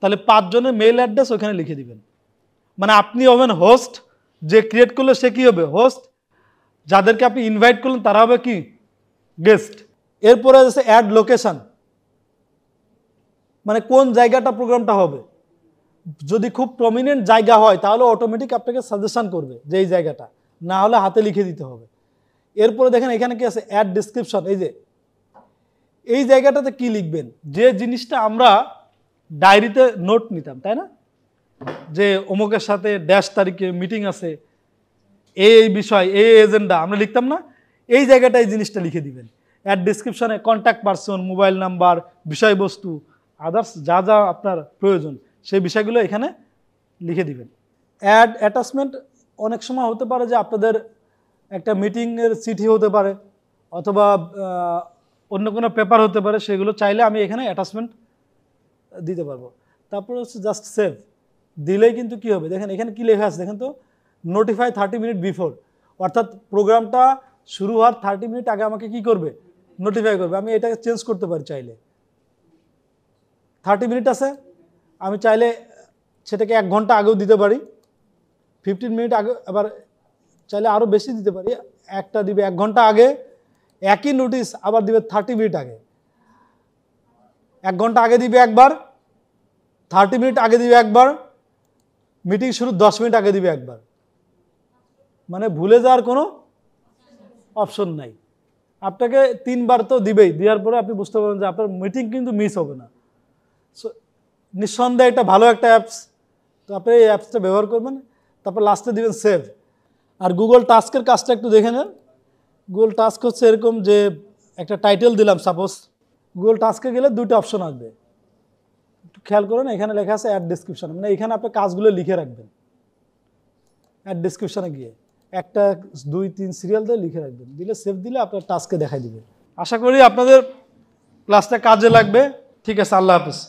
তাহলে 5 জনের মেইল অ্যাড্রেস ওখানে লিখে দিবেন। মানে আপনি হবেন হোস্ট, যে ক্রিয়েট করলে সে কি হবে, হোস্ট, যাদেরকে আপনি ইনভাইট করলেন তারা হবে কি, গেস্ট। এরপরে আছে অ্যাড লোকেশন, মানে কোন জায়গাটা প্রোগ্রামটা হবে। যদি খুব প্রমিনেন্ট জায়গা হয় তাহলে অটোমেটিক আপনাকে সাজেশন করবে যে এই জায়গাটা, না হলে হাতে লিখে দিতে হবে। এরপরে দেখেন এখানে কি আছে, অ্যাড ডিসক্রিপশন। এই যে এই জায়গাটাতে কি লিখবেন, যে জিনিসটা আমরা ডায়েরিতে নোট নিতাম, তাই না, যে অমুকের সাথে ড্যাশ তারিখে মিটিং আছে, এই বিষয়, এই এজেন্ডা আমরা লিখতাম না, এই জায়গাটা এই জিনিসটা লিখে দিবেন। অ্যাড ডিসক্রিপশনে কন্ট্যাক্ট পারসন, মোবাইল নাম্বার, বিষয়বস্তু, আদার্স যা যা আপনার প্রয়োজন সেই বিষয়গুলো এখানে লিখে দিবেন। অ্যাড অ্যাটাচমেন্ট অনেক সময় হতে পারে যে আপনাদের একটা মিটিংয়ের চিঠি হতে পারে অথবা অন্য কোনো পেপার হতে পারে, সেগুলো চাইলে আমি এখানে অ্যাটাচমেন্ট দিতে পারবো। তারপর হচ্ছে জাস্ট সেভ দিলেই কিন্তু কি হবে, দেখেন এখানে কি লেখা আছে, দেখেন তো, নোটিফাই 30 মিনিট বিফোর, অর্থাৎ প্রোগ্রামটা শুরু হওয়ার 30 মিনিট আগে আমাকে কি করবে, নোটিফাই করবে। আমি এটাকে চেঞ্জ করতে পারি চাইলে, 30 মিনিট আছে, আমি চাইলে সেটাকে 1 ঘন্টা আগেও দিতে পারি, 15 মিনিট আগে, আবার চাইলে আরও বেশি দিতে পারি। একটা দিবে 1 ঘন্টা আগে, একই নোটিশ আবার দিবে 30 মিনিট আগে। 1 ঘন্টা আগে দিবে একবার, 30 মিনিট আগে দিবে একবার, মিটিং শুরু 10 মিনিট আগে দিবে একবার। মানে ভুলে যাওয়ার কোনো অপশন নাই। আপনাকে 3 বার তো দিবেই, দেওয়ার পরে আপনি বুঝতে পারবেন যে আপনার মিটিং কিন্তু মিস হবে না। সো নিঃসন্দেহে এটা ভালো একটা অ্যাপস, তো আপনি এই অ্যাপসটা ব্যবহার করবেন। তারপর লাস্টে দিবেন সেভ। আর গুগল টাস্কের কাজটা একটু দেখে নেন। গুগল টাস্ক হচ্ছে এরকম যে একটা টাইটেল দিলাম, সাপোজ গুগল টাস্কে গেলে 2টা অপশন আসবে, একটু খেয়াল করুন। এখানে লেখা আছে অ্যাড ডিসক্রিপশন, মানে এখানে আপনি কাজগুলো লিখে রাখবেন। অ্যাড ডিসক্রিপশনে গিয়ে 1 2 3 সিরিয়াল দিয়ে লিখে রাখবেন, দিলে সেভ দিলে আপনার টাস্কে দেখাই দিবে। আশা করি আপনাদের ক্লাসটা কাজে লাগবে। ঠিক আছে, আল্লাহ হাফেজ।